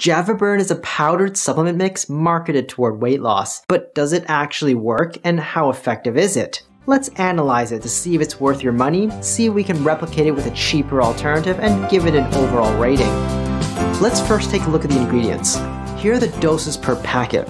JavaBurn is a powdered supplement mix marketed toward weight loss, but does it actually work and how effective is it? Let's analyze it to see if it's worth your money, see if we can replicate it with a cheaper alternative, and give it an overall rating. Let's first take a look at the ingredients. Here are the doses per packet.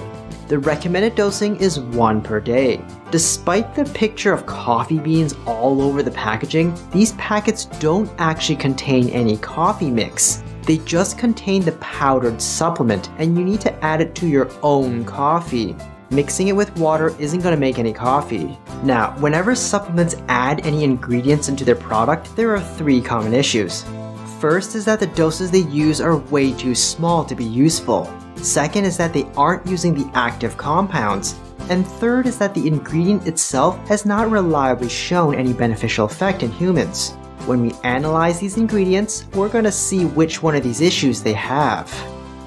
The recommended dosing is 1 per day. Despite the picture of coffee beans all over the packaging, these packets don't actually contain any coffee mix. They just contain the powdered supplement, and you need to add it to your own coffee. Mixing it with water isn't going to make any coffee. Now, whenever supplements add any ingredients into their product, there are 3 common issues. First is that the doses they use are way too small to be useful. Second is that they aren't using the active compounds. And third is that the ingredient itself has not reliably shown any beneficial effect in humans. When we analyze these ingredients, we're going to see which one of these issues they have.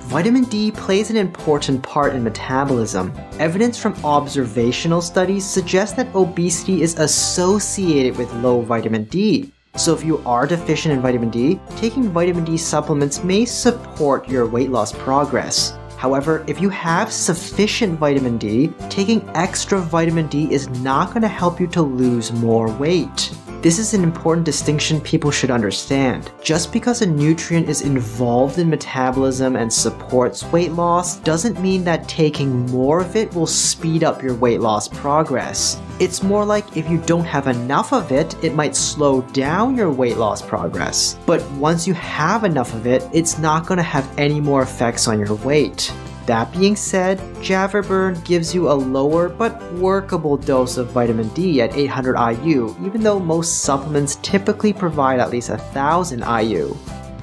Vitamin D plays an important part in metabolism. Evidence from observational studies suggests that obesity is associated with low vitamin D. So if you are deficient in vitamin D, taking vitamin D supplements may support your weight loss progress. However, if you have sufficient vitamin D, taking extra vitamin D is not going to help you to lose more weight. This is an important distinction people should understand. Just because a nutrient is involved in metabolism and supports weight loss doesn't mean that taking more of it will speed up your weight loss progress. It's more like if you don't have enough of it, it might slow down your weight loss progress. But once you have enough of it, it's not going to have any more effects on your weight. That being said, JavaBurn gives you a lower but workable dose of vitamin D at 800 IU, even though most supplements typically provide at least 1000 IU.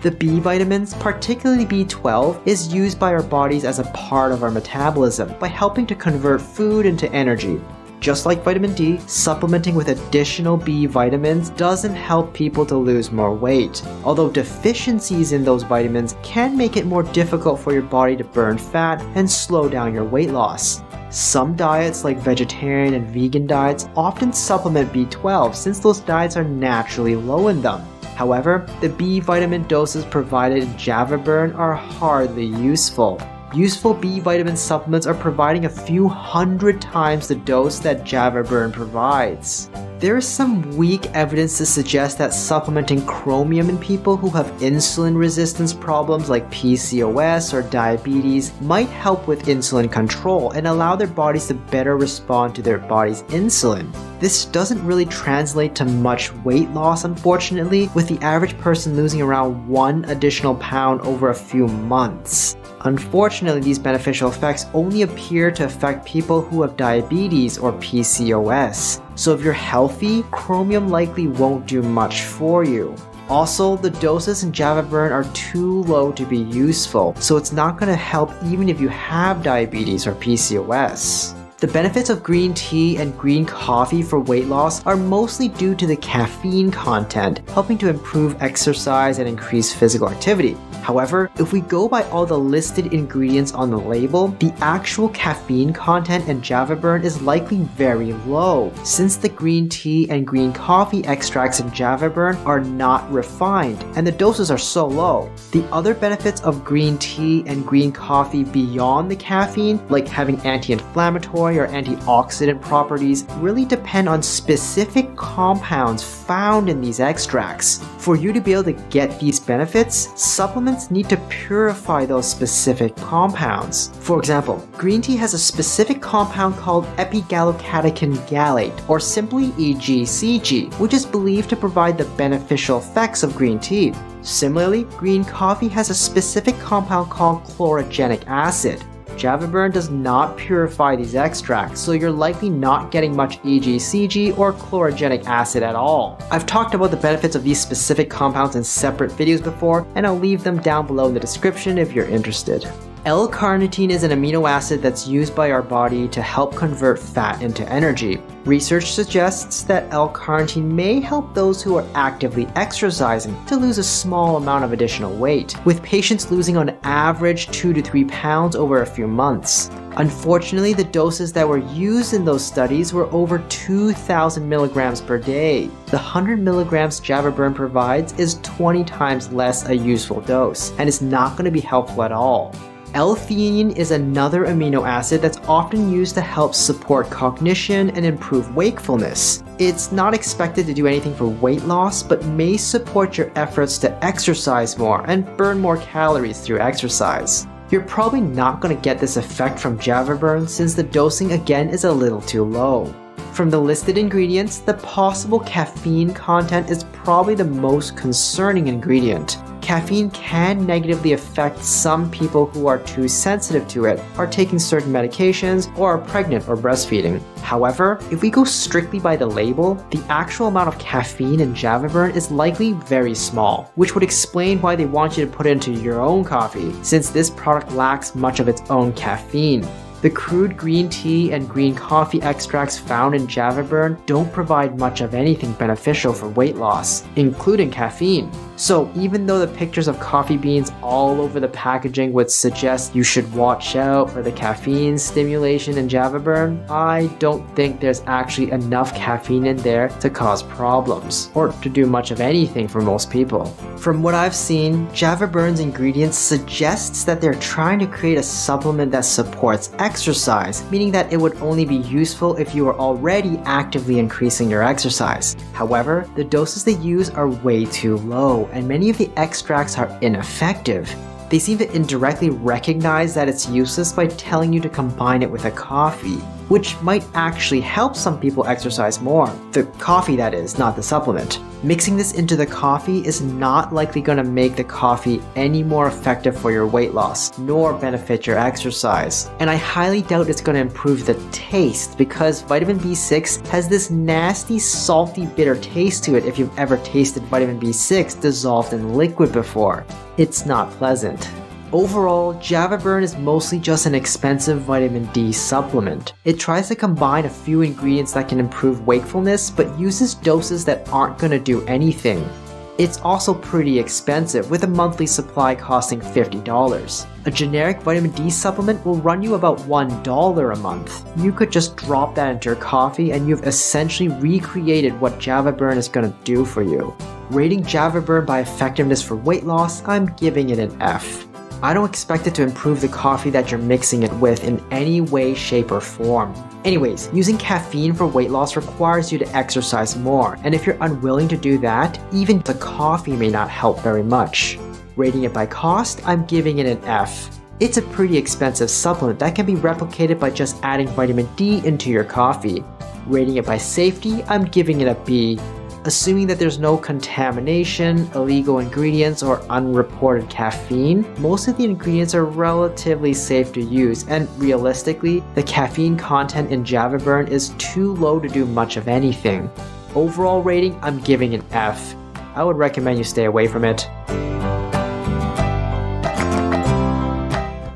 The B vitamins, particularly B12, is used by our bodies as a part of our metabolism by helping to convert food into energy. Just like vitamin D, supplementing with additional B vitamins doesn't help people to lose more weight, although deficiencies in those vitamins can make it more difficult for your body to burn fat and slow down your weight loss. Some diets, like vegetarian and vegan diets, often supplement B12 since those diets are naturally low in them. However, the B vitamin doses provided in JavaBurn are hardly useful. Useful B vitamin supplements are providing a few hundred times the dose that JavaBurn provides. There is some weak evidence to suggest that supplementing chromium in people who have insulin resistance problems like PCOS or diabetes might help with insulin control and allow their bodies to better respond to their body's insulin. This doesn't really translate to much weight loss, unfortunately, with the average person losing around 1 additional pound over a few months. Unfortunately, these beneficial effects only appear to affect people who have diabetes or PCOS. So if you're healthy, chromium likely won't do much for you. Also, the doses in JavaBurn are too low to be useful, so it's not going to help even if you have diabetes or PCOS. The benefits of green tea and green coffee for weight loss are mostly due to the caffeine content, helping to improve exercise and increase physical activity. However, if we go by all the listed ingredients on the label, the actual caffeine content in JavaBurn is likely very low, since the green tea and green coffee extracts in JavaBurn are not refined, and the doses are so low. The other benefits of green tea and green coffee beyond the caffeine, like having anti-inflammatory or antioxidant properties, really depend on specific compounds found in these extracts. For you to be able to get these benefits, supplements need to purify those specific compounds. For example, green tea has a specific compound called epigallocatechin gallate, or simply EGCG, which is believed to provide the beneficial effects of green tea. Similarly, green coffee has a specific compound called chlorogenic acid. JavaBurn does not purify these extracts, so you're likely not getting much EGCG or chlorogenic acid at all. I've talked about the benefits of these specific compounds in separate videos before, and I'll leave them down below in the description if you're interested. L-Carnitine is an amino acid that's used by our body to help convert fat into energy. Research suggests that L-Carnitine may help those who are actively exercising to lose a small amount of additional weight, with patients losing on average 2 to 3 pounds over a few months. Unfortunately, the doses that were used in those studies were over 2,000 milligrams per day. The 100 milligrams JavaBurn provides is 20 times less a useful dose, and is not going to be helpful at all. L-theanine is another amino acid that's often used to help support cognition and improve wakefulness. It's not expected to do anything for weight loss, but may support your efforts to exercise more and burn more calories through exercise. You're probably not going to get this effect from JavaBurn since the dosing again is a little too low. From the listed ingredients, the possible caffeine content is probably the most concerning ingredient. Caffeine can negatively affect some people who are too sensitive to it, are taking certain medications, or are pregnant or breastfeeding. However, if we go strictly by the label, the actual amount of caffeine in JavaBurn is likely very small, which would explain why they want you to put it into your own coffee, since this product lacks much of its own caffeine. The crude green tea and green coffee extracts found in JavaBurn don't provide much of anything beneficial for weight loss, including caffeine. So even though the pictures of coffee beans all over the packaging would suggest you should watch out for the caffeine stimulation in JavaBurn, I don't think there's actually enough caffeine in there to cause problems, or to do much of anything for most people. From what I've seen, JavaBurn's ingredients suggests that they're trying to create a supplement that supports exercise, meaning that it would only be useful if you are already actively increasing your exercise. However, the doses they use are way too low, and many of the extracts are ineffective. They seem to indirectly recognize that it's useless by telling you to combine it with a coffee, which might actually help some people exercise more. The coffee, that is, not the supplement. Mixing this into the coffee is not likely going to make the coffee any more effective for your weight loss, nor benefit your exercise. And I highly doubt it's going to improve the taste, because vitamin B6 has this nasty, salty, bitter taste to it if you've ever tasted vitamin B6 dissolved in liquid before. It's not pleasant. Overall, JavaBurn is mostly just an expensive vitamin D supplement. It tries to combine a few ingredients that can improve wakefulness, but uses doses that aren't going to do anything. It's also pretty expensive, with a monthly supply costing $50. A generic vitamin D supplement will run you about $1 a month. You could just drop that into your coffee and you've essentially recreated what JavaBurn is going to do for you. Rating JavaBurn by effectiveness for weight loss, I'm giving it an F. I don't expect it to improve the coffee that you're mixing it with in any way, shape, or form. Anyways, using caffeine for weight loss requires you to exercise more, and if you're unwilling to do that, even the coffee may not help very much. Rating it by cost, I'm giving it an F. It's a pretty expensive supplement that can be replicated by just adding vitamin D into your coffee. Rating it by safety, I'm giving it a B. Assuming that there's no contamination, illegal ingredients, or unreported caffeine, most of the ingredients are relatively safe to use, and realistically, the caffeine content in JavaBurn is too low to do much of anything. Overall rating, I'm giving an F. I would recommend you stay away from it.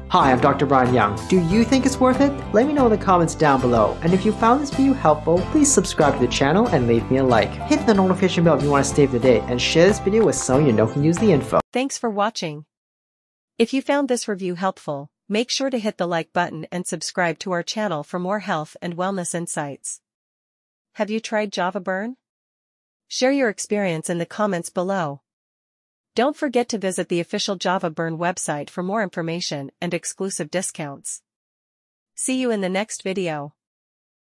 Hi, I'm Dr. Brian Young. Do you think it's worth it? Let me know in the comments down below. And if you found this video helpful, please subscribe to the channel and leave me a like. Hit the notification bell if you want to stay up to date, and share this video with someone you know can use the info. Thanks for watching. If you found this review helpful, make sure to hit the like button and subscribe to our channel for more health and wellness insights. Have you tried JavaBurn? Share your experience in the comments below. Don't forget to visit the official JavaBurn website for more information and exclusive discounts. See you in the next video.